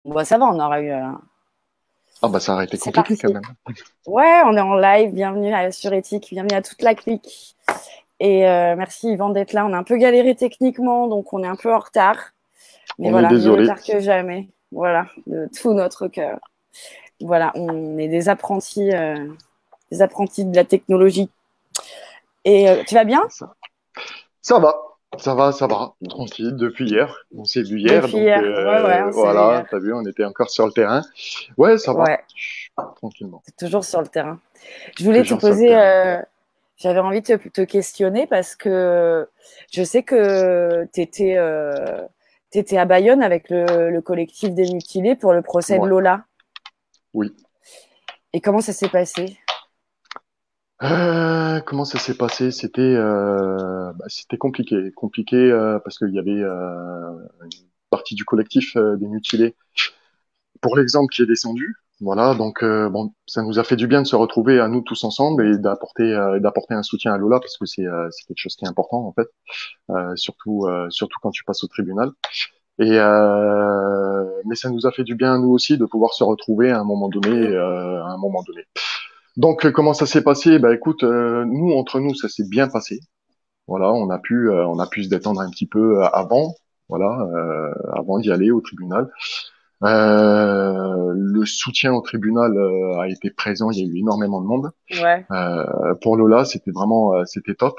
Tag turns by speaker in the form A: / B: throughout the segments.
A: Bon, ça va, on aura eu.
B: Ah bah ça aurait été
A: C'est
B: compliqué quand
A: parti.
B: même.
A: Ouais, on est en live. Bienvenue sur Éthique. Bienvenue à toute la clique. Et merci Yvan d'être là. On a un peu galéré techniquement, donc on est un peu en retard. Mais
B: On est
A: voilà, mieux vaut
B: désolé.
A: tard que jamais. Voilà, de tout notre cœur. Voilà, on est des apprentis de la technologie. Et tu vas bien?
B: Ça, ça va, ça va, tranquille depuis hier. On s'est vu hier,
A: Depuis
B: donc
A: hier. Ouais, ouais, on s'est vu
B: voilà,
A: hier.
B: t'as vu, on était encore sur le terrain. Ouais, ça va,
A: Ouais,
B: tranquillement.
A: c'est toujours sur le terrain. Je voulais te
B: Toujours sur le
A: poser,
B: terrain.
A: j'avais envie de te questionner parce que je sais que tu étais, à Bayonne avec le collectif des mutilés pour le procès de
B: Ouais,
A: Lola.
B: oui.
A: Et comment ça s'est passé?
B: Comment ça s'est passé? C'était compliqué parce qu'il y avait une partie du collectif des mutilés pour l'exemple qui est descendu. Voilà, donc bon, ça nous a fait du bien de se retrouver à nous tous ensemble et d'apporter un soutien à Lola parce que c'est quelque chose qui est important en fait, surtout quand tu passes au tribunal. Mais ça nous a fait du bien à nous aussi de pouvoir se retrouver à un moment donné. Donc comment ça s'est passé? Bah écoute, nous entre nous ça s'est bien passé. Voilà, on a pu se détendre un petit peu avant, voilà, avant d'y aller au tribunal. Le soutien au tribunal a été présent, il y a eu énormément de monde.
A: Ouais.
B: Pour Lola, c'était top.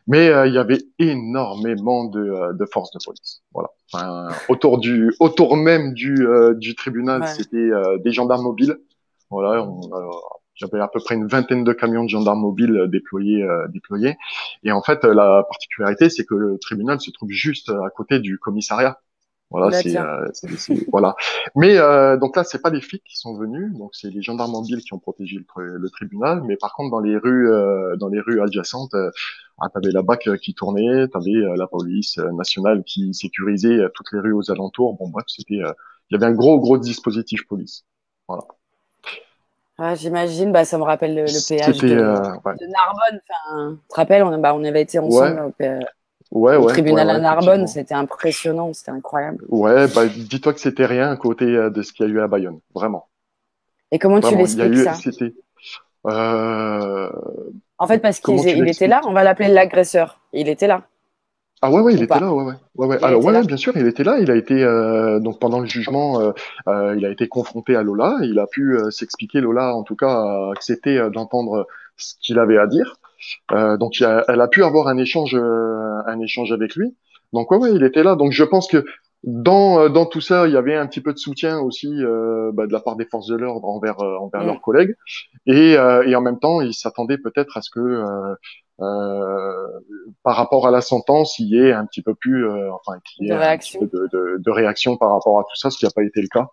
B: Mais il y avait énormément de forces de police. Voilà. Enfin, autour même du tribunal,
A: Ouais.
B: c'était des gendarmes mobiles. Voilà, j'avais à peu près une vingtaine de camions de gendarmes mobiles déployés. Et en fait, la particularité, c'est que le tribunal se trouve juste à côté du commissariat. Voilà,
A: Bah tiens.
B: voilà. Mais donc là, c'est pas les flics qui sont venus, donc c'est les gendarmes mobiles qui ont protégé le tribunal. Mais par contre, dans les rues adjacentes, t'avais la BAC qui tournait, t'avais la police nationale qui sécurisait toutes les rues aux alentours. Bon bref, il y avait un gros dispositif police. Voilà.
A: Ouais, j'imagine. Bah ça me rappelle le péage
B: C'était ouais,
A: de Narbonne. Enfin, tu te rappelles, on avait été
B: ouais,
A: ensemble au
B: ouais,
A: tribunal à Narbonne.
B: effectivement.
A: C'était impressionnant. C'était incroyable.
B: Ouais, bah dis-toi que c'était rien à côté de ce qu'il y a eu à Bayonne. Vraiment,
A: Et comment tu
B: vraiment. Il y a
A: l'expliques
B: eu,
A: ça?
B: c'était euh,
A: En fait, parce
B: comment tu
A: il était là,
B: l'expliques?
A: on va l'appeler l'agresseur. Il était là,
B: Ah ouais, il
A: ou
B: était
A: pas?
B: là, ouais.
A: Il
B: Alors
A: était là.
B: bien sûr, il était là. Il a été donc pendant le jugement, il a été confronté à Lola. Il a pu s'expliquer. Lola, en tout cas, a accepté d'entendre ce qu'il avait à dire. Donc elle a pu avoir un échange avec lui. Donc ouais, il était là. Donc je pense que dans tout ça, il y avait un petit peu de soutien aussi de la part des forces de l'ordre envers
A: Mm.
B: leurs collègues. Et en même temps, ils s'attendaient peut-être à ce que euh, par rapport à la sentence, il y ait un petit peu plus, enfin, qu'il y ait
A: De
B: un petit peu
A: réaction.
B: de réaction par rapport à tout ça, ce qui n'a pas été le cas.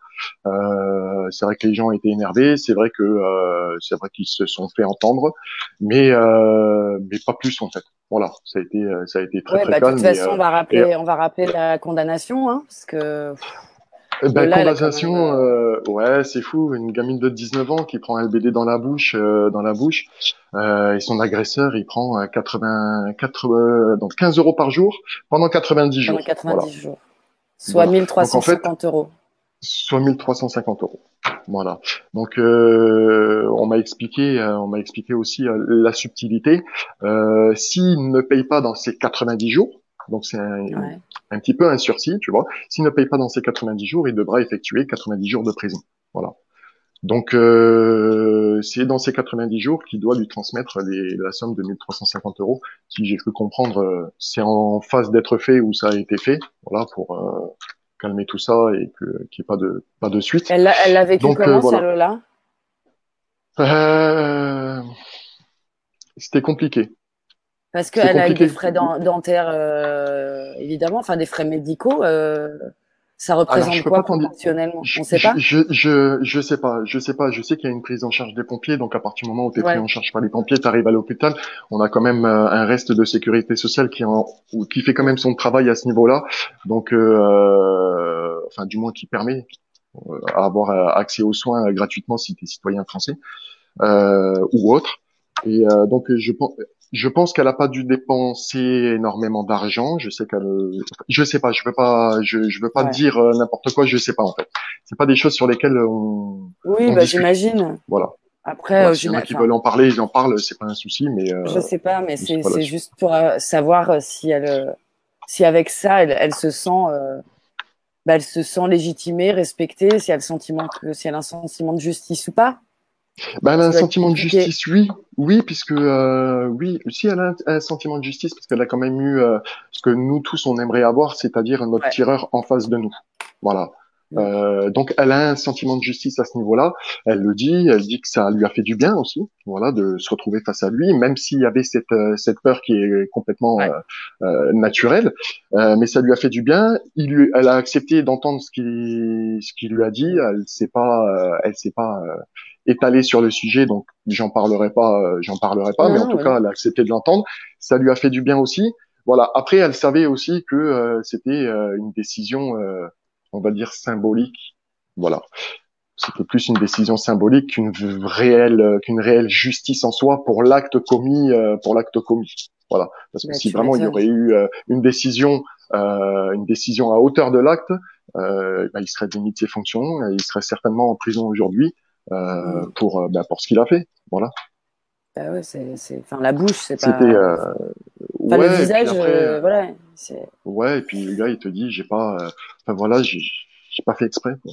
B: C'est vrai que les gens étaient énervés, c'est vrai qu'ils se sont fait entendre, mais pas plus en fait. Voilà, ça a été très
A: Ouais,
B: très
A: bah de toute
B: calme
A: façon,
B: et
A: on va rappeler la condamnation, hein, parce que
B: ben,
A: Lola, elle a quand même.
B: condensation, ouais, c'est fou, une gamine de 19 ans qui prend un LBD dans la bouche, et son agresseur, il prend donc 15 euros par jour pendant 90
A: Pendant
B: jours. Voilà,
A: 90 jours, soit
B: voilà.
A: mille trois
B: Donc en
A: cent
B: fait,
A: cinquante euros.
B: soit 1350 euros. Voilà. Donc on m'a expliqué aussi la subtilité. S'il ne paye pas dans ces 90 jours, donc
A: Ouais.
B: un petit peu un sursis, tu vois. S'il ne paye pas dans ces 90 jours, il devra effectuer 90 jours de prison. Voilà. Donc c'est dans ces 90 jours qu'il doit lui transmettre la somme de 1350 euros. Si j'ai cru comprendre, c'est en phase d'être fait ou ça a été fait. Voilà pour calmer tout ça et qu'il n'y ait pas de suite.
A: Elle l'a vécu
B: Donc
A: comment, ça,
B: voilà.
A: Lola?
B: Euh, C'était compliqué.
A: Parce
B: C'était
A: qu'elle a eu des
B: compliqué.
A: frais dentaires, évidemment, enfin des frais médicaux. Ça
B: Alors, je
A: représente
B: peux
A: quoi
B: pas t'en dire.
A: proportionnellement? On sait pas?
B: Je sais pas. Je sais pas. Je sais qu'il y a une prise en charge des pompiers. Donc, à partir du moment où tu es pris
A: Ouais.
B: en charge par les pompiers, tu arrives à l'hôpital. On a quand même un reste de sécurité sociale qui fait quand même son travail à ce niveau-là. Donc, enfin, du moins, qui permet à avoir accès aux soins gratuitement si tu es citoyen français ou autre. Et donc, je pense. Je pense qu'elle a pas dû dépenser énormément d'argent. Je sais qu'elle, je sais pas, je veux pas
A: Ouais.
B: dire n'importe quoi. Je sais pas en fait. C'est pas des choses sur lesquelles
A: Oui,
B: on
A: bah,
B: discute.
A: j'imagine.
B: Voilà,
A: Après,
B: voilà. S'il y en a qui veulent en parler, ils en parlent. C'est pas un souci,
A: je sais pas, mais
B: mais c'est pas
A: c'est
B: là-dessus.
A: juste pour savoir si si avec ça, elle se sent, bah, elle se sent légitimée, respectée, si elle a un sentiment de justice ou pas.
B: Ben, elle a
A: Ça
B: un
A: doit être
B: sentiment de
A: compliqué.
B: justice, oui, oui, puisque oui, si elle a un sentiment de justice, parce qu'elle a quand même eu ce que nous tous on aimerait avoir, c'est-à-dire notre
A: Ouais.
B: tireur en face de nous. Voilà.
A: Mm.
B: Donc elle a un sentiment de justice à ce niveau-là. Elle le dit, elle dit que ça lui a fait du bien aussi, voilà, de se retrouver face à lui, même s'il y avait cette peur qui est complètement
A: Ouais.
B: naturelle, mais ça lui a fait du bien. Elle a accepté d'entendre ce qu'il lui a dit.
A: Mm.
B: Elle s'est pas étalée sur le sujet, donc j'en parlerai pas, mais
A: Non,
B: en
A: non,
B: tout
A: mais
B: cas,
A: non.
B: elle a accepté de l'entendre. Ça lui a fait du bien aussi. Voilà. Après, elle savait aussi que c'était une décision, on va dire symbolique. Voilà. C'était plus une décision symbolique qu'une réelle justice en soi pour l'acte commis. Voilà. Parce que
A: Bah,
B: si
A: tu
B: vraiment il y
A: m'étonnes.
B: aurait eu une décision à hauteur de l'acte, bah, il serait démis de ses fonctions, et il serait certainement en prison aujourd'hui
A: Mm.
B: pour ce qu'il a fait. Voilà.
A: Bah ouais, enfin, la bouche, c'est
B: C'était
A: pas, enfin, le
B: ouais. Et puis
A: visage,
B: après,
A: voilà, c'est,
B: ouais. Et puis le gars, il te dit, j'ai pas, enfin voilà, j'ai pas fait exprès. Quoi.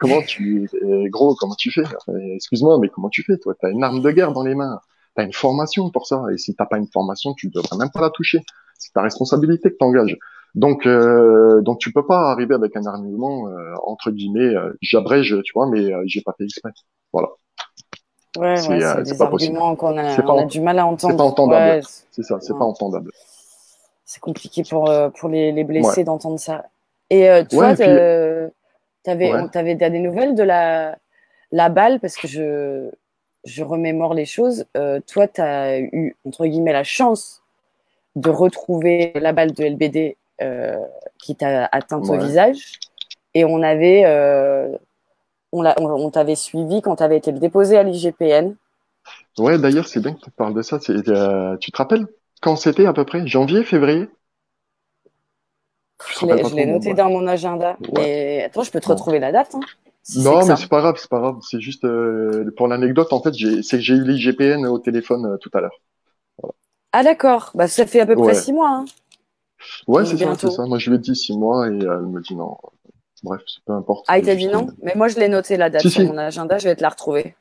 B: Gros, comment tu fais? Enfin, excuse-moi, mais comment tu fais, toi? T'as une arme de guerre dans les mains. T'as une formation pour ça. Et si t'as pas une formation, tu devrais même pas la toucher. C'est ta responsabilité que t'engages. Donc tu peux pas arriver avec un argument, entre guillemets, j'abrège, tu vois, mais j'ai pas fait exprès. Voilà.
A: ouais, ouais, c'est
B: C'est
A: des
B: pas possible.
A: arguments
B: C'est pas,
A: on a du mal à
B: c'est pas
A: entendre.
B: entendable.
A: Ouais,
B: C'est ça, c'est pas
A: non,
B: entendable.
A: c'est compliqué pour les
B: Ouais.
A: blessés d'entendre ça. Et
B: Ouais,
A: toi,
B: et puis, ouais.
A: t'as des nouvelles de la balle parce que je remémore les choses. Toi, t'as eu entre guillemets la chance de retrouver la balle de LBD qui t'a atteinte au
B: Ouais.
A: visage, et on t'avait suivi quand t'avais été déposé à l'IGPN.
B: Ouais, d'ailleurs, c'est bien que tu parles de ça. Tu te rappelles quand c'était à peu près? Janvier, février? Tu te rappelles pas
A: Je
B: trop,
A: l'ai
B: bon,
A: noté
B: bref.
A: dans mon agenda.
B: Ouais.
A: Mais attends, je peux te
B: Bon.
A: retrouver la date, hein, si c'est que
B: Non, mais
A: ça.
B: c'est pas grave, c'est pas grave. C'est juste pour l'anecdote, en fait, c'est que j'ai eu l'IGPN au téléphone tout à l'heure. Voilà.
A: Ah d'accord, bah ça fait à peu près
B: Ouais,
A: 6 mois, hein.
B: ouais,
A: Donc
B: c'est
A: bientôt.
B: ça. Moi, je lui ai dit 6 mois et elle me dit non. Bref, c'est peu importe,
A: Ah, il
B: c'était
A: t'a dit
B: juste
A: non?
B: une.
A: Mais moi, je l'ai noté la date
B: Si,
A: sur
B: si.
A: mon agenda, je vais te la retrouver.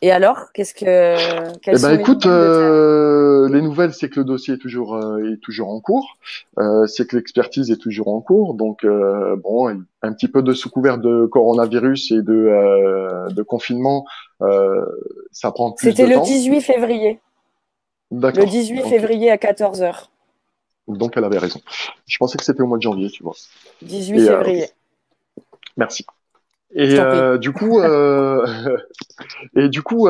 A: Et alors, quelles
B: Eh ben,
A: sont les
B: écoute,
A: nouvelles de ta...
B: les nouvelles, c'est que le dossier est toujours en cours. C'est que l'expertise est toujours en cours. Donc, bon, un petit peu de sous couvert de coronavirus et de confinement, euh, ça prend plus
A: C'était
B: de
A: le
B: temps.
A: 18 février. Le
B: D'accord.
A: 18 février à 14 heures.
B: Donc, elle avait raison. Je pensais que c'était au mois de janvier, tu vois.
A: 18
B: Et ok,
A: février.
B: merci.
A: Je
B: Et
A: t'en prie.
B: du coup,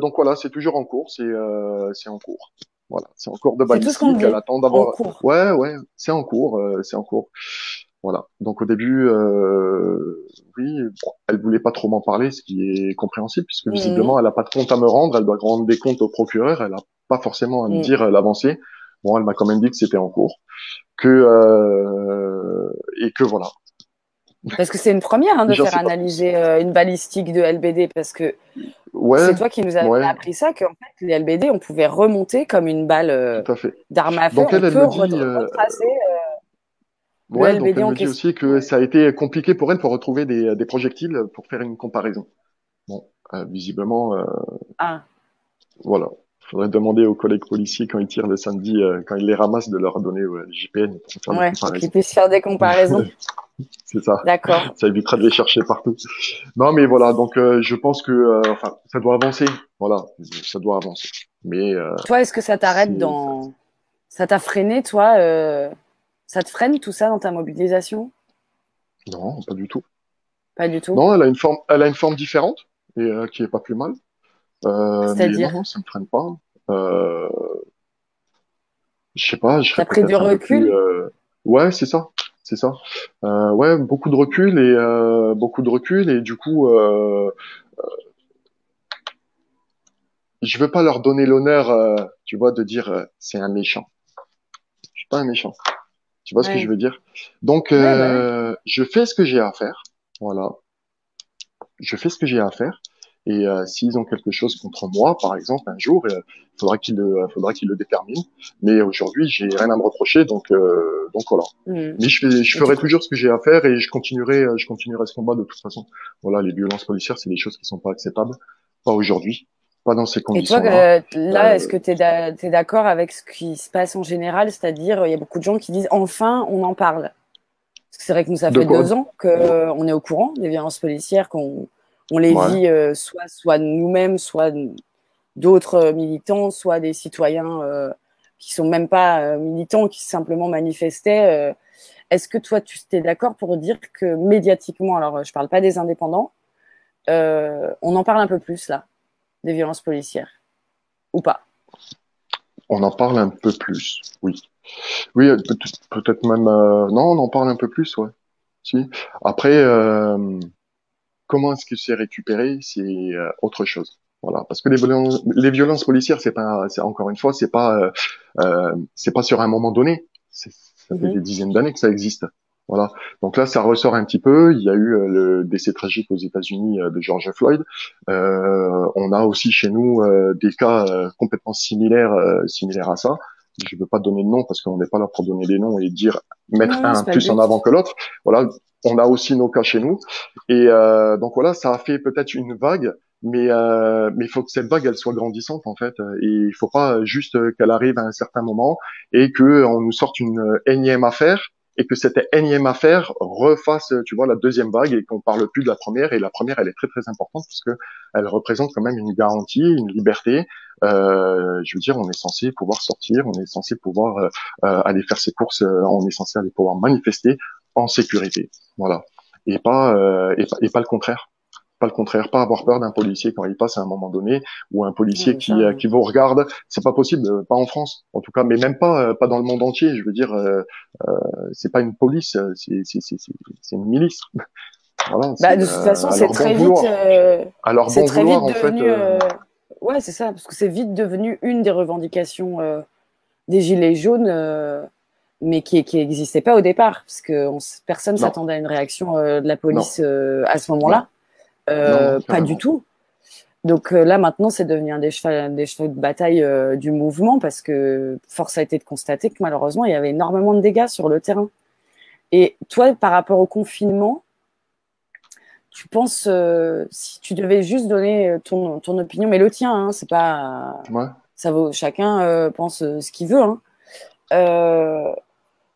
B: donc voilà, c'est toujours en cours, c'est en cours. Voilà, c'est en cours de
A: C'est tout ce qu'on
B: balistique. Elle
A: dit.
B: attend
A: En
B: d'avoir.
A: cours.
B: Ouais, ouais, c'est en cours. Voilà. Donc au début, oui, bon, elle voulait pas trop m'en parler, ce qui est compréhensible puisque
A: Mhm.
B: visiblement elle a pas de compte à me rendre. Elle doit rendre des comptes au procureur. Elle a pas forcément à me
A: Mhm.
B: dire l'avancée. Bon, elle m'a quand même dit que c'était en cours, que et que voilà.
A: Parce que c'est une première, hein, de
B: J'en
A: faire
B: sais pas plus.
A: analyser une balistique de LBD, parce que
B: Ouais,
A: c'est toi qui nous avais
B: ouais,
A: appris ça, qu'en fait, les LBD, on pouvait remonter comme une balle
B: tout à fait.
A: d'arme à feu.
B: Donc
A: On
B: elle
A: peut
B: me dit,
A: retracer le
B: ouais, donc
A: LBD
B: elle
A: en
B: me dit
A: question.
B: aussi que ça a été compliqué pour elle pour retrouver des projectiles pour faire une comparaison. Bon, visiblement,
A: Ah,
B: voilà. Faudrait demander aux collègues policiers quand ils tirent le samedi, quand ils les ramassent, de leur donner le JPN pour faire des
A: ouais, pour qu'ils
B: comparaisons.
A: puissent faire des comparaisons.
B: C'est ça.
A: D'accord.
B: Ça évitera de les chercher partout. Non, mais voilà. Donc, je pense que, enfin, ça doit avancer. Voilà, ça doit avancer. Mais
A: Toi, est-ce que ça t'arrête
B: c'est,
A: dans... Ça t'a freiné, toi ça te freine tout ça dans ta mobilisation?
B: non, pas du tout.
A: Pas du tout.
B: Non, elle a une forme différente et qui est pas plus mal. Mais non,
A: C'est-à-dire,
B: non, ça me freine pas. Euh, je sais pas, je serais
A: t'as pris du
B: peut-être un peu plus.
A: recul?
B: Ouais, c'est ça, c'est ça. Ouais, beaucoup de recul et du coup, je veux pas leur donner l'honneur, tu vois, de dire c'est un méchant. Je suis pas un méchant. Tu vois ce que je
A: Ouais.
B: veux dire? Donc,
A: Ouais, bah ouais.
B: je fais ce que j'ai à faire. Voilà. Je fais ce que j'ai à faire. Et s'ils ont quelque chose contre moi, par exemple, un jour, faudra qu'ils le déterminent. Mais aujourd'hui, j'ai rien à me reprocher, donc voilà.
A: Mhm.
B: Mais je
A: Et du
B: ferai
A: coup,
B: toujours ce que j'ai à faire et je continuerai ce combat de toute façon. Voilà, les violences policières, c'est des choses qui sont pas acceptables. Pas aujourd'hui, pas dans ces
A: et toi,
B: conditions-là.
A: là, est-ce
B: Euh,
A: que t'es d'accord avec ce qui se passe en général? C'est-à-dire, il y a beaucoup de gens qui disent enfin, on en parle. Parce que c'est vrai que nous, ça
B: de
A: fait
B: quoi?
A: 2 ans qu'on est au courant des violences policières, on les
B: Ouais.
A: vit soit nous-mêmes, soit d'autres militants, soit des citoyens qui sont même pas militants, qui simplement manifestaient. Est-ce que toi, tu es d'accord pour dire que médiatiquement, alors je parle pas des indépendants, on en parle un peu plus là, des violences policières, ou pas?
B: On en parle un peu plus, oui. Oui, peut-être même. Non, on en parle un peu plus, ouais. Si. Après, comment est-ce que c'est récupéré, c'est autre chose. Voilà, parce que les violences policières, encore une fois, c'est pas sur un moment donné. Ça fait
A: Mhm.
B: des dizaines d'années que ça existe. Voilà. Donc là, ça ressort un petit peu. Il y a eu le décès tragique aux États-Unis de George Floyd. On a aussi chez nous des cas complètement similaires à ça. Je ne veux pas donner de nom parce qu'on n'est pas là pour donner des noms et dire mettre
A: Non, non,
B: un
A: c'est pas le
B: plus en
A: but.
B: avant que l'autre. Voilà, on a aussi nos cas chez nous. Et donc voilà, ça a fait peut-être une vague, mais il faut que cette vague elle soit grandissante en fait. Et il faut pas juste qu'elle arrive à un certain moment et que on nous sorte une énième affaire et que cette énième affaire refasse, tu vois, la deuxième vague et qu'on parle plus de la première. Et la première, elle est très très importante parce que elle représente quand même une garantie, une liberté. Je veux dire, on est censé pouvoir sortir, on est censé pouvoir aller faire ses courses, on est censé aller pouvoir manifester en sécurité. Voilà et pas le contraire. Pas le contraire, pas avoir peur d'un policier quand il passe à un moment donné, ou un
A: Non,
B: policier
A: mais ça,
B: qui vous regarde. C'est pas possible, pas en France, en tout cas, mais même pas dans le monde entier. Je veux dire, c'est pas une police, c'est une milice. Voilà,
A: bah,
B: c'est
A: de toute façon,
B: à leur bon vouloir. À leur
A: c'est
B: bon
A: très
B: vouloir,
A: vite
B: en fait.
A: devenu, ouais, c'est ça, parce que c'est vite devenu une des revendications des Gilets jaunes, mais qui n'existait pas au départ, parce que personne
B: Non,
A: s'attendait à une réaction de la
B: non,
A: police à ce
B: non,
A: moment-là.
B: non,
A: Pas du
B: carrément.
A: tout. Donc là, maintenant, c'est devenu un des chevaux de bataille du mouvement, parce que force a été de constater que malheureusement, il y avait énormément de dégâts sur le terrain. Et toi, par rapport au confinement, tu penses, si tu devais juste donner ton opinion, mais le tien, hein, c'est pas,
B: Ouais.
A: ça vaut, chacun pense ce qu'il veut, hein. Euh,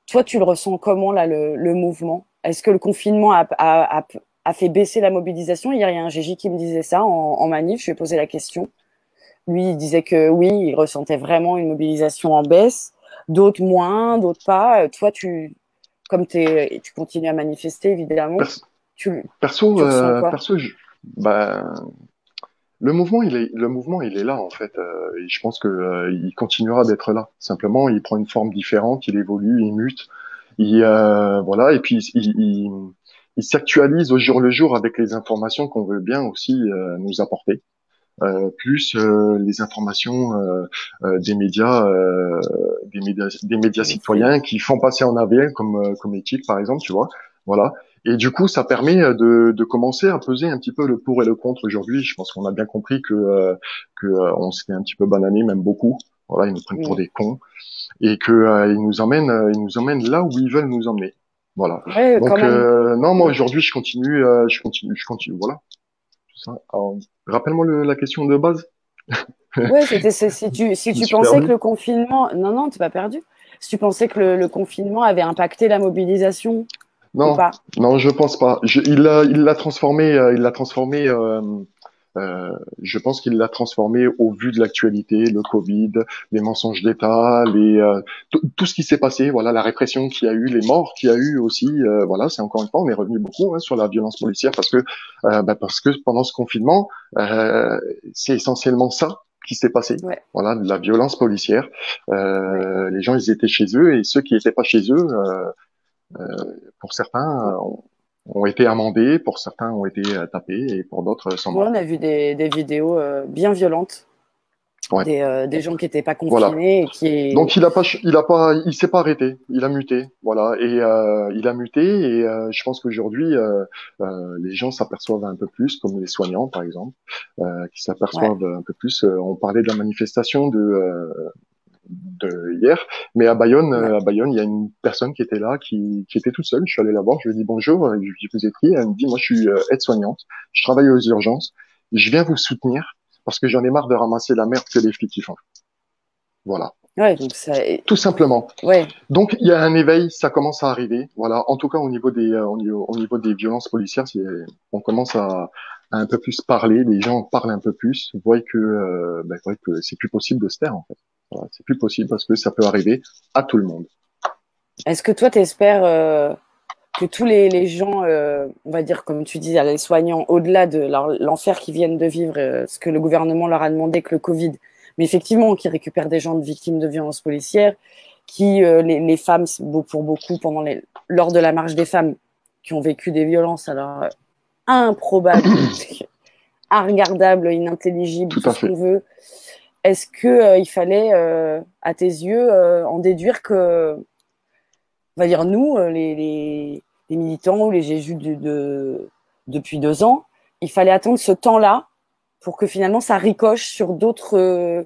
A: Toi, tu le ressens comment, là, le mouvement? Est-ce que le confinement a fait baisser la mobilisation? Hier, il y a un GJ qui me disait ça en manif, je lui ai posé la question. Lui, il disait que oui, il ressentait vraiment une mobilisation en baisse, d'autres moins, d'autres pas. Toi, tu continues à manifester, évidemment,
B: Perso,
A: tu,
B: perso,
A: tu ressens quoi?
B: bah, le mouvement, il est là en fait. Et je pense que il continuera d'être là. Simplement, il prend une forme différente, il évolue, il mute, voilà. Et puis il s'actualise au jour le jour avec les informations qu'on veut bien aussi nous apporter. Plus les informations des médias
A: Officiel.
B: citoyens qui font passer en AVL comme éthique par exemple, tu vois, voilà. Et du coup, ça permet de commencer à peser un petit peu le pour et le contre aujourd'hui. Je pense qu'on a bien compris que on s'était un petit peu banané, même beaucoup. Voilà, ils nous prennent pour
A: Mm.
B: des cons et que ils nous emmènent là où ils veulent nous emmener. Voilà.
A: Ouais, quand
B: Donc
A: même.
B: non, moi
A: Mm.
B: aujourd'hui, je continue. Voilà, tout ça. Alors, rappelle-moi la question de base.
A: Ouais, si
B: Je me
A: tu
B: suis
A: pensais que
B: perdu.
A: le confinement, non, non, t'es pas perdu. Si tu pensais que le confinement avait impacté la mobilisation ou
B: Non,
A: pas.
B: non, je pense pas. Il l'a transformé, je pense qu'il l'a transformé au vu de l'actualité, le Covid, les mensonges d'État, tout ce qui s'est passé, voilà, la répression qu'il y a eu, les morts qu'il y a eu aussi, voilà, c'est encore une fois, on est revenu beaucoup hein, sur la violence policière parce que pendant ce confinement, c'est essentiellement ça qui s'est passé.
A: Ouais,
B: Voilà, de la violence policière.
A: ouais.
B: Les gens, ils étaient chez eux et ceux qui n'étaient pas chez eux, pour certains, ont été amendés, pour certains ont été tapés et pour d'autres sont
A: Ouais,
B: morts.
A: on a vu des vidéos bien violentes.
B: Ouais.
A: des gens qui n'étaient pas
B: Voilà.
A: confinés et qui.
B: Donc il s'est pas arrêté, il a muté, voilà, et il a muté et je pense qu'aujourd'hui les gens s'aperçoivent un peu plus, comme les soignants par exemple, qui
A: Ouais,
B: s'aperçoivent un peu plus. On parlait de la manifestation de hier, mais
A: ouais.
B: À Bayonne, il y a une personne qui était là, qui était toute seule. Je suis allé la voir, je lui ai dit bonjour, je lui ai dit vous êtes qui? Elle me dit moi je suis aide-soignante, je travaille aux urgences, je viens vous soutenir parce que j'en ai marre de ramasser la merde que les flics y font. Voilà.
A: Ouais, donc ça.
B: Tout simplement.
A: Ouais.
B: Donc il y a un éveil, ça commence à arriver. Voilà, en tout cas au niveau des violences policières, on commence à un peu plus parler, les gens parlent un peu plus, voient que c'est plus possible de se taire en fait. Voilà, c'est plus possible parce que ça peut arriver à tout le monde.
A: Est-ce que toi, t'espères que tous les gens, on va dire, comme tu dis, les soignants, au-delà de l'enfer qu'ils viennent de vivre, ce que le gouvernement leur a demandé que le Covid, mais effectivement, qui récupèrent des gens de victimes de violences policières, qui, les femmes, pour beaucoup, lors de la marche des femmes, qui ont vécu des violences, alors improbables, inregardables, inintelligibles,
B: Tout
A: tout
B: à
A: ce qu'on
B: fait.
A: veut. Est-ce que il fallait, à tes yeux, en déduire que, on va dire nous, les militants ou les Jésus depuis 2 ans, il fallait attendre ce temps-là pour que finalement ça ricoche sur d'autres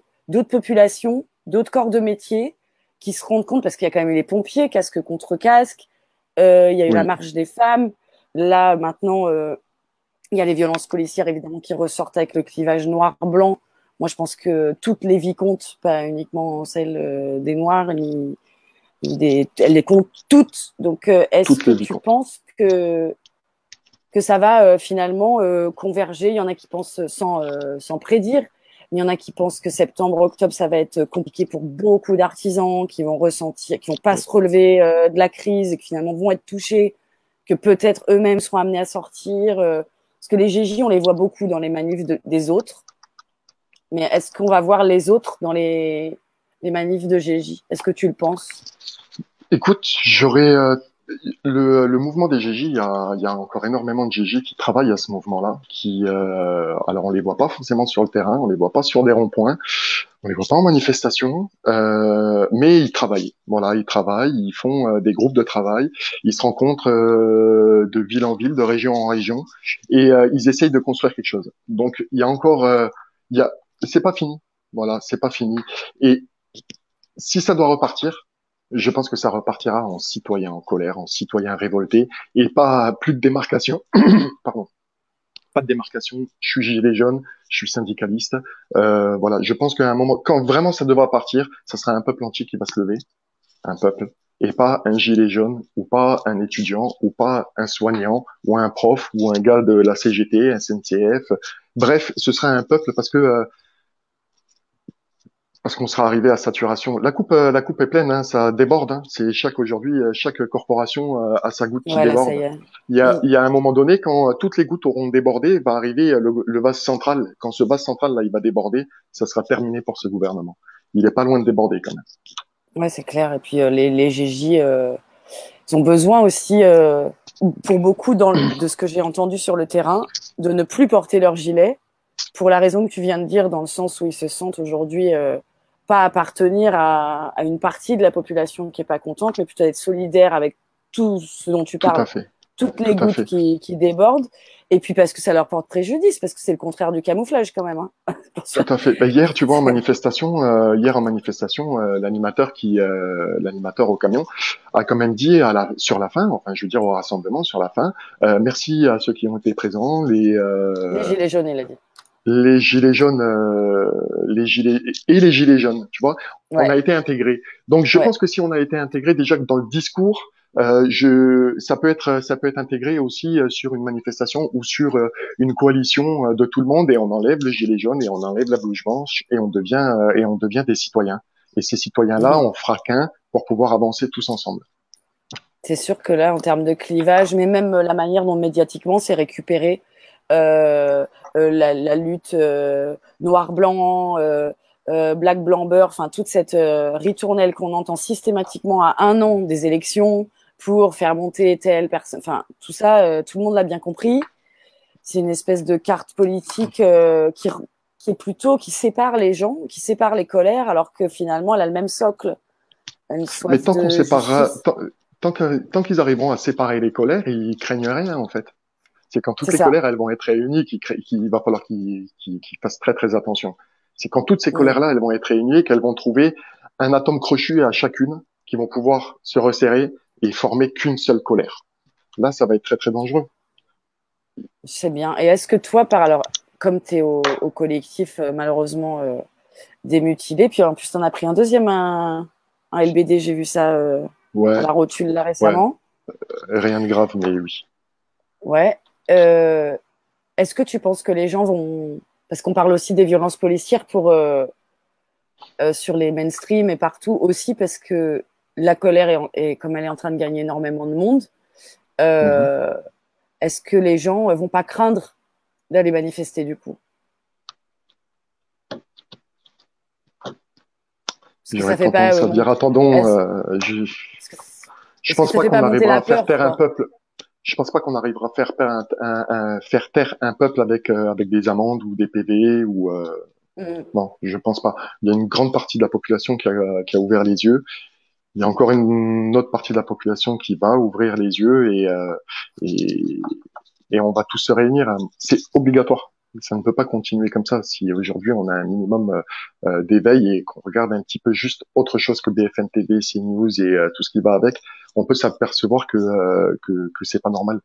A: populations, d'autres corps de métier qui se rendent compte, parce qu'il y a quand même eu les pompiers, casque contre casque, il y a eu la
B: Oui,
A: marche des femmes, là maintenant il y a les violences policières évidemment qui ressortent avec le clivage noir-blanc. Moi je pense que toutes les vies comptent, pas uniquement celles des Noirs, elle les compte toutes. Donc, est-ce
B: toutes
A: que
B: les vies
A: tu
B: comptent.
A: penses que ça va finalement converger? Il y en a qui pensent sans prédire. Il y en a qui pensent que septembre, octobre, ça va être compliqué pour beaucoup d'artisans qui vont ressentir, qui vont pas se relever de la crise et qui finalement vont être touchés, que peut-être eux-mêmes seront amenés à sortir. Parce que les GJ, on les voit beaucoup dans les manifs des autres. Mais est-ce qu'on va voir les autres dans les manifs de GJ? Est-ce que tu le penses?
B: Écoute, le mouvement des GJ, il y a encore énormément de GJ qui travaillent à ce mouvement-là, alors on les voit pas forcément sur le terrain, on les voit pas sur des ronds-points, on les voit pas en manifestation, mais ils travaillent. Voilà, ils travaillent, ils font des groupes de travail, ils se rencontrent de ville en ville, de région en région, et ils essayent de construire quelque chose. Donc il y a encore, il y a, c'est pas fini. Voilà, c'est pas fini. Et si ça doit repartir, je pense que ça repartira en citoyen en colère, en citoyen révolté, et pas plus de démarcation. Pardon, pas de démarcation. Je suis gilet jaune, je suis syndicaliste. Voilà, je pense qu'à un moment, quand vraiment ça devra partir, ça sera un peuple entier qui va se lever, un peuple, et pas un gilet jaune, ou pas un étudiant, ou pas un soignant, ou un prof, ou un gars de la CGT, un SNCF. Bref, ce sera un peuple parce qu'on sera arrivé à saturation. La coupe est pleine, hein, ça déborde. Hein. C'est chaque corporation a sa goutte qui
A: Ouais, là, ça
B: déborde.
A: y est. Mm.
B: Il y a un moment donné, quand toutes les gouttes auront débordé, va arriver le vase central. Quand ce vase central là, il va déborder, ça sera terminé pour ce gouvernement. Il est pas loin de déborder quand même.
A: Ouais, c'est clair. Et puis les GJ, ils ont besoin aussi, pour beaucoup de ce que j'ai entendu sur le terrain, de ne plus porter leur gilet, pour la raison que tu viens de dire, dans le sens où ils se sentent aujourd'hui pas appartenir à une partie de la population qui est pas contente, mais plutôt être solidaire avec tout ce dont tu
B: Tout à
A: parles,
B: fait,
A: toutes
B: tout
A: les
B: à
A: gouttes
B: fait.
A: qui débordent, et puis parce que ça leur porte préjudice, parce que c'est le contraire du camouflage quand même. Hein.
B: Tout à fait. Ben, hier, tu vois, en manifestation, l'animateur au camion a quand même dit sur la fin, enfin, je veux dire au rassemblement sur la fin, merci à ceux qui ont été présents,
A: Les gilets jaunes, il a dit.
B: les gilets jaunes, les gilets jaunes, tu vois, on
A: Ouais,
B: a été intégrés. Donc, je
A: ouais.
B: pense que si on a été intégré déjà que dans le discours, ça peut être intégré aussi sur une manifestation ou sur une coalition de tout le monde et on enlève le gilet jaune et on enlève la blouse blanche et on devient des citoyens. Et ces citoyens-là,
A: Mhm.
B: on fera qu'un pour pouvoir avancer tous ensemble.
A: C'est sûr que là, en termes de clivage, mais même la manière dont médiatiquement c'est récupéré, la lutte noir-blanc, black-blanc-beurre, enfin toute cette ritournelle qu'on entend systématiquement à 1 an des élections pour faire monter telle personne, enfin tout ça, tout le monde l'a bien compris. C'est une espèce de carte politique qui est plutôt qui sépare les gens, qui sépare les colères, alors que finalement, elle a le même socle, une
B: Mais
A: soif
B: tant qu'on
A: de
B: séparera,
A: justice.
B: tant qu'ils arriveront à séparer les colères, ils craignent rien en fait. C'est quand toutes
A: C'est
B: les
A: ça.
B: colères elles vont être réunies qu'il va falloir qu'ils fassent très très attention. C'est quand toutes ces
A: Mm.
B: colères-là elles vont être réunies qu'elles vont trouver un atome crochu à chacune qui vont pouvoir se resserrer et former qu'une seule colère. Là, ça va être très très dangereux.
A: Je sais bien. Et est-ce que toi, alors, comme tu es au collectif, malheureusement, des mutilés, puis en plus, tu en as pris un deuxième, un LBD, j'ai vu ça à
B: Ouais,
A: la rotule là
B: ouais,
A: récemment.
B: rien de grave, mais oui.
A: Ouais. Est-ce que tu penses que les gens vont... Parce qu'on parle aussi des violences policières sur les mainstream et partout aussi parce que la colère est comme elle est en train de gagner énormément de monde.
B: Mhm.
A: euh, Est-ce que les gens vont pas craindre d'aller manifester du coup? Est-ce que ça
B: J'aurais
A: fait pas
B: tendance à dire, attendons,
A: est-ce est-ce que,
B: je
A: est-ce que
B: pense
A: ça
B: pas
A: fait
B: qu'on
A: pas monter
B: arrivera
A: la
B: à faire
A: peur,
B: taire un
A: quoi?
B: peuple. Je pense pas qu'on arrivera à faire taire un peuple avec des amendes ou des PV ou
A: Mm.
B: non, je pense pas. Il y a une grande partie de la population qui a ouvert les yeux. Il y a encore une autre partie de la population qui va ouvrir les yeux et, et on va tous se réunir. C'est obligatoire. Ça ne peut pas continuer comme ça. Si aujourd'hui on a un minimum d'éveil et qu'on regarde un petit peu juste autre chose que BFM TV, CNews et tout ce qui va avec, on peut s'apercevoir que c'est pas normal.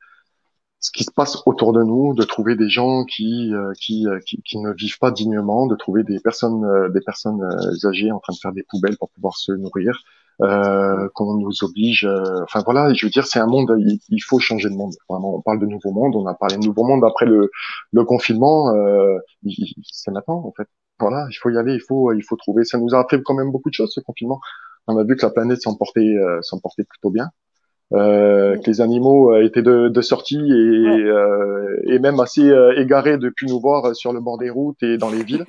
B: Ce qui se passe autour de nous, de trouver des gens qui ne vivent pas dignement, de trouver des personnes âgées en train de faire des poubelles pour pouvoir se nourrir,
A: Mm.
B: qu'on nous oblige. Enfin voilà, je veux dire, c'est un monde. Il faut changer de monde. Vraiment, on parle de nouveau monde. On a parlé de nouveau monde après le confinement. C'est maintenant en fait. Voilà, il faut y aller. Il faut trouver. Ça nous a appris quand même beaucoup de choses ce confinement. On a vu que la planète s'en portait plutôt bien,
A: Mm.
B: que les animaux étaient de sortie
A: Ouais.
B: et même assez égarés de plus nous voir sur le bord des routes et dans les villes.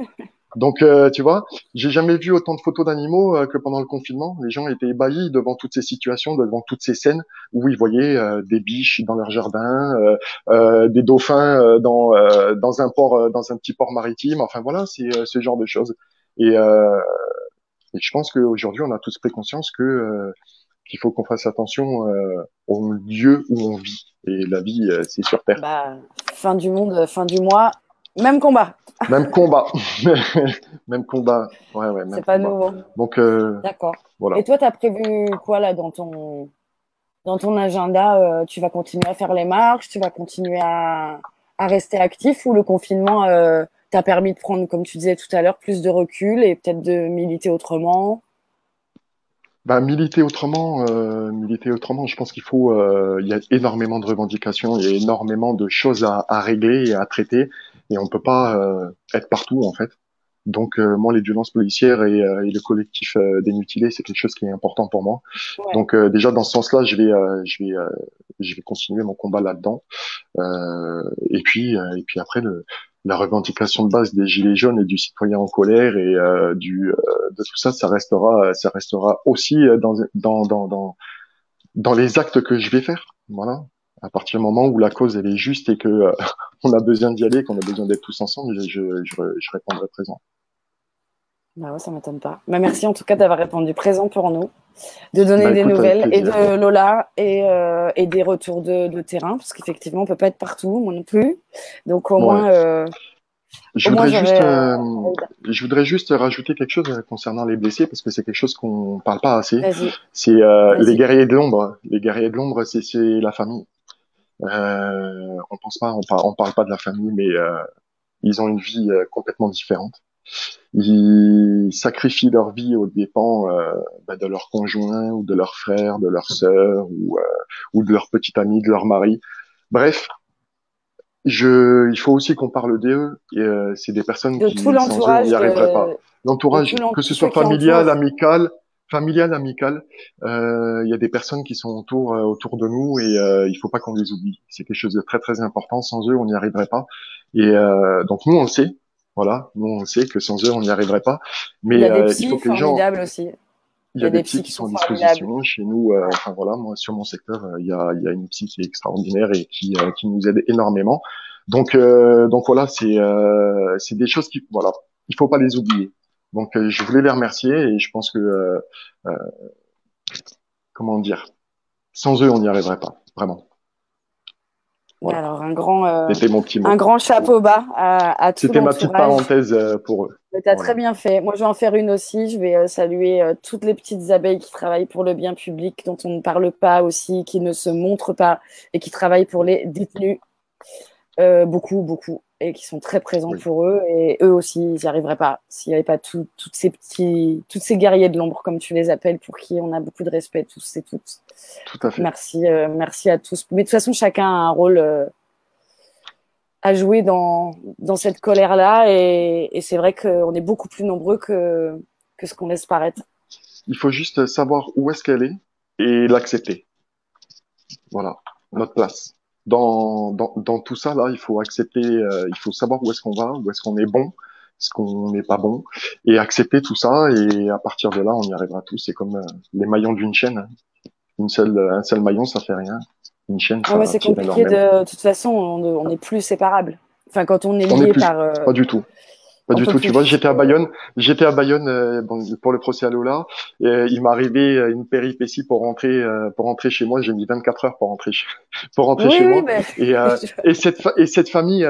B: Donc, tu vois, j'ai jamais vu autant de photos d'animaux que pendant le confinement. Les gens étaient ébahis devant toutes ces situations, devant toutes ces scènes où ils voyaient des biches dans leur jardin, des dauphins dans un port, dans un petit port maritime. Enfin voilà, c'est ce genre de choses. Et, euh, et je pense qu'aujourd'hui, on a tous pris conscience qu'il faut qu'on fasse attention au lieu où on vit. Et la vie, c'est sur Terre.
A: Bah, fin du monde, fin du mois, même combat.
B: Même combat. Même combat. Ouais, ouais,
A: C'est
B: même
A: pas
B: combat.
A: nouveau.
B: Donc,
A: D'accord.
B: voilà.
A: Et toi, tu as prévu quoi là dans ton agenda? Tu vas continuer à faire les marches, tu vas continuer à rester actif ou le confinement t'a permis de prendre, comme tu disais tout à l'heure, plus de recul et peut-être de militer autrement?
B: Bah, militer autrement, je pense il y a énormément de revendications, il y a énormément de choses à régler et à traiter, et on peut pas être partout, en fait. Donc, moi, les violences policières et le collectif des mutilés, c'est quelque chose qui est important pour moi.
A: Ouais.
B: Donc, déjà, dans ce sens-là, je vais continuer mon combat là-dedans. Et puis après, la revendication de base des gilets jaunes et du citoyen en colère et de tout ça, ça restera aussi dans les actes que je vais faire. Voilà. À partir du moment où la cause elle est juste et que on a besoin d'y aller, qu'on a besoin d'être tous ensemble, je répondrai présent.
A: Bah ouais, ça m'étonne pas. Bah merci en tout cas d'avoir répondu présent pour nous, de donner
B: Bah
A: des
B: écoute, avec
A: nouvelles et
B: plaisir.
A: de Lola et des retours de terrain, parce qu'effectivement, on peut pas être partout, moi non plus. Donc
B: Ouais. Je
A: au moins
B: voudrais juste,
A: j'aurais.
B: je voudrais juste rajouter quelque chose concernant les blessés parce que c'est quelque chose qu'on parle pas assez.
A: Vas-y,
B: C'est les
A: vas-y.
B: guerriers de l'ombre. Les guerriers de l'ombre, c'est la famille. On pense pas, on parle pas de la famille, mais ils ont une vie complètement différente. Ils sacrifient leur vie aux dépens de leur conjoint ou de leur frère, de leur sœur ou de leur petite amie, de leur mari. Bref, il faut aussi qu'on parle d'eux. Et, c'est des personnes
A: De tout
B: qui, sans eux, on
A: l'entourage
B: n'y arriverait pas.
A: de
B: L'entourage, que ce
A: tous
B: soit
A: ceux qui entourent.
B: familial, amical, il y a des personnes qui sont autour de nous et il faut pas qu'on les oublie. C'est quelque chose de très très important. Sans eux, on n'y arriverait pas. Et donc nous, on le sait. Voilà, nous on sait que sans eux, on n'y arriverait pas.
A: Il y
B: Mais
A: a des
B: il faut
A: psys
B: que les gens,
A: formidables aussi.
B: il
A: Il
B: y
A: y
B: a
A: a
B: des
A: des
B: psys
A: psys
B: qui
A: qui
B: sont
A: sont
B: à
A: formidables.
B: disposition chez nous.
A: Ouais.
B: Enfin voilà, moi sur mon secteur, il y a une psy qui est extraordinaire et qui nous aide énormément. Donc voilà, c'est des choses qui, voilà, il faut pas les oublier. Donc je voulais les remercier et je pense que euh, comment dire, sans eux on n'y arriverait pas, vraiment.
A: Mais
B: Voilà,
A: alors,
B: c'était mon petit
A: un
B: mot.
A: grand chapeau bas à tout
B: C'était ma petite
A: l'entourage.
B: parenthèse pour eux.
A: Tu as très
B: Voilà.
A: bien fait. Moi, je vais en faire une aussi. Je vais saluer toutes les petites abeilles qui travaillent pour le bien public, dont on ne parle pas aussi, qui ne se montrent pas et qui travaillent pour les détenus. Beaucoup, beaucoup, et qui sont très présents
B: Oui,
A: pour eux. Et eux aussi, ils n'y arriveraient pas s'il n'y avait pas toutes ces guerriers de l'ombre, comme tu les appelles, pour qui on a beaucoup de respect, tous et toutes.
B: tout à
A: Donc,
B: fait.
A: merci, merci à tous. Mais de toute façon, chacun a un rôle à jouer dans cette colère-là. Et c'est vrai qu'on est beaucoup plus nombreux que ce qu'on laisse paraître.
B: Il faut juste savoir où est-ce qu'elle est et l'accepter. Voilà, notre place. Dans tout ça, là, il faut accepter, il faut savoir où est-ce qu'on va, où est-ce qu'on est bon, ce qu'on n'est pas bon, et accepter tout ça, et à partir de là, on y arrivera tous. C'est comme les maillons d'une chaîne, hein. Un seul maillon, ça fait rien. Une chaîne,
A: Ah ouais,
B: ça
A: c'est
B: tire
A: compliqué
B: énormément.
A: de toute façon, on n'est plus séparables. Enfin, quand on est
B: On n'est
A: lié
B: plus,
A: par.
B: pas du tout. Pas
A: On
B: du
A: peut
B: tout. Tu vois,
A: plus.
B: J'étais à Bayonne bon, pour le procès à Lola. Et, il m'est arrivé une péripétie pour rentrer chez moi. J'ai mis 24 heures pour rentrer
A: Oui,
B: chez
A: oui,
B: moi.
A: mais.
B: Et cette famille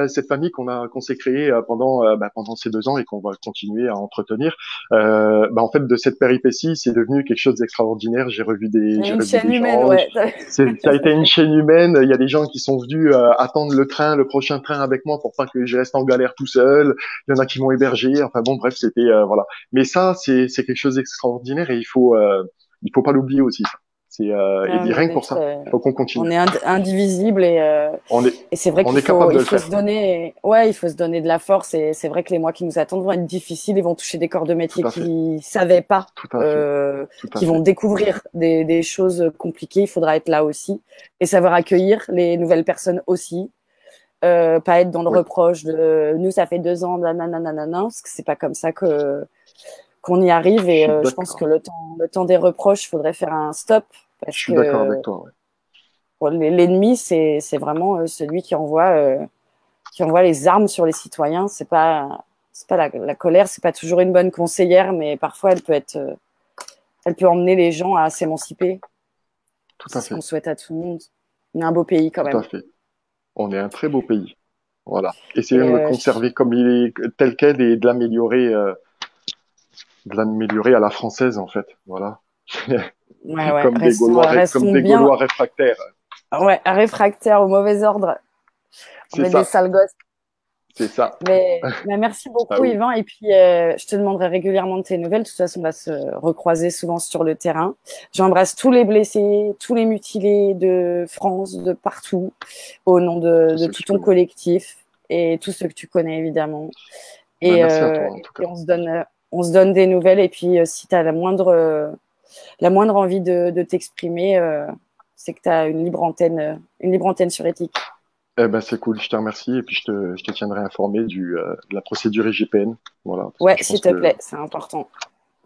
B: qu'on s'est créée pendant ces 2 ans et qu'on va continuer à entretenir. En fait, de cette péripétie, c'est devenu quelque chose d'extraordinaire. J'ai
A: Une
B: revu
A: chaîne
B: des
A: humaine,
B: gens.
A: ouais.
B: Ça a été une chaîne humaine. Il y a des gens qui sont venus attendre le prochain train avec moi pour pas que je reste en galère tout seul. Il y en a qui m'ont hébergé. Enfin bon, bref, c'était voilà. Mais ça, c'est quelque chose d'extraordinaire et il faut pas l'oublier aussi. Et
A: On
B: rien que
A: est
B: pour ça,
A: très-
B: il faut qu'on continue.
A: on est indivisible
B: On est
A: et c'est vrai
B: on est capable de
A: il
B: le
A: faut
B: faire.
A: se donner, ouais, il faut se donner de la force et c'est vrai que les mois qui nous attendent vont être difficiles, ils vont toucher des corps de
B: Tout
A: métier
B: à fait,
A: qui savaient pas,
B: tout à fait, tout à
A: qui vont
B: fait.
A: découvrir des choses compliquées. Il faudra être là aussi et savoir accueillir les nouvelles personnes aussi. Pas être dans le
B: Oui,
A: reproche de nous ça fait 2 ans nanana parce que c'est pas comme ça que qu'on y arrive
B: je
A: et
B: suis
A: je pense que
B: d'accord.
A: le temps des reproches il faudrait faire un stop
B: Je
A: parce
B: suis d'accord
A: que
B: avec toi. Ouais.
A: bon, l'ennemi c'est vraiment celui qui envoie les armes sur les citoyens. C'est pas la colère, c'est pas toujours une bonne conseillère, mais parfois elle peut emmener les gens à s'émanciper.
B: Tout
A: C'est
B: à
A: ce qu'on
B: fait,
A: souhaite à tout le monde. On est un beau pays quand
B: tout à
A: même.
B: fait. On est un très beau pays. Voilà.
A: Et
B: Essayons de le conserver comme il est, tel quel, et de l'améliorer à la française, en fait. Voilà.
A: ouais, ouais, restons,
B: Comme
A: restons
B: des
A: bien,
B: Gaulois réfractaires.
A: ouais, réfractaires au mauvais ordre. On
B: C'est
A: est des
B: ça,
A: sales gosses.
B: c'est ça.
A: Mais merci
B: Ah
A: beaucoup,
B: oui,
A: Yvan. Et puis, je te demanderai régulièrement de tes nouvelles. De toute façon, on va se recroiser souvent sur le terrain. J'embrasse tous les blessés, tous les mutilés de France, de partout, au nom
B: tout
A: de
B: ce que
A: tout
B: je
A: ton
B: connais.
A: collectif et tous ceux que tu connais, évidemment.
B: Merci à toi, en tout cas.
A: On se donne des nouvelles. Et puis, si tu as la moindre envie de t'exprimer, c'est que tu as une libre antenne sur Éthique.
B: Eh ben, c'est cool, je te remercie, et puis je te tiendrai informé de la procédure IGPN. Voilà, parce que
A: Ouais,
B: je
A: s'il
B: pense
A: te
B: que
A: plaît, c'est important.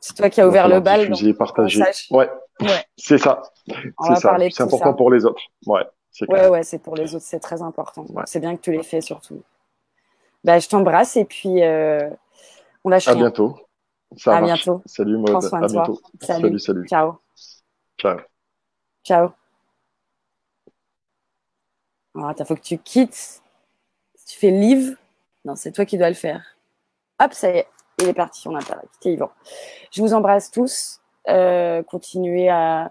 A: C'est toi qui as
B: va
A: ouvert le
B: falloir
A: bal, donc
B: diffuser,
A: qu'on
B: partager.
A: sache.
B: Ouais,
A: Ouais,
B: c'est ça,
A: on
B: c'est
A: va
B: ça.
A: parler de
B: C'est
A: tout
B: important
A: ça.
B: pour les autres. Ouais, c'est
A: Ouais,
B: clair.
A: ouais, c'est pour les autres, c'est très important.
B: Ouais.
A: C'est bien que tu l'aies fait surtout. Bah, je t'embrasse et puis on lâche
B: À
A: rien.
B: bientôt. Ça
A: À
B: marche.
A: bientôt.
B: Salut
A: Prends
B: Maud.
A: soin de
B: À
A: toi.
B: bientôt.
A: Salut.
B: Salut, salut.
A: Ciao.
B: Ciao.
A: Ciao. Alors, attends, faut que tu quittes. Tu fais leave. Non, c'est toi qui dois le faire. Hop, ça y est. Il est parti. On a pas quitté Yvan. Je vous embrasse tous. Continuez à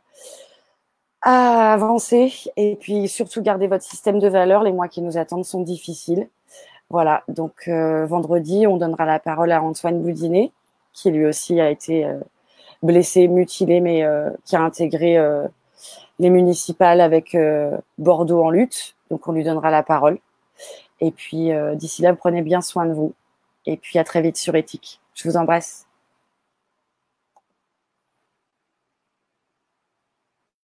A: avancer et puis surtout garder votre système de valeurs. Les mois qui nous attendent sont difficiles. Voilà, donc vendredi, on donnera la parole à Antoine Boudinet, qui lui aussi a été blessé, mutilé, mais qui a intégré les municipales avec Bordeaux en lutte. Donc on lui donnera la parole. Et puis d'ici là, prenez bien soin de vous. Et puis à très vite sur Éthique. Je vous embrasse.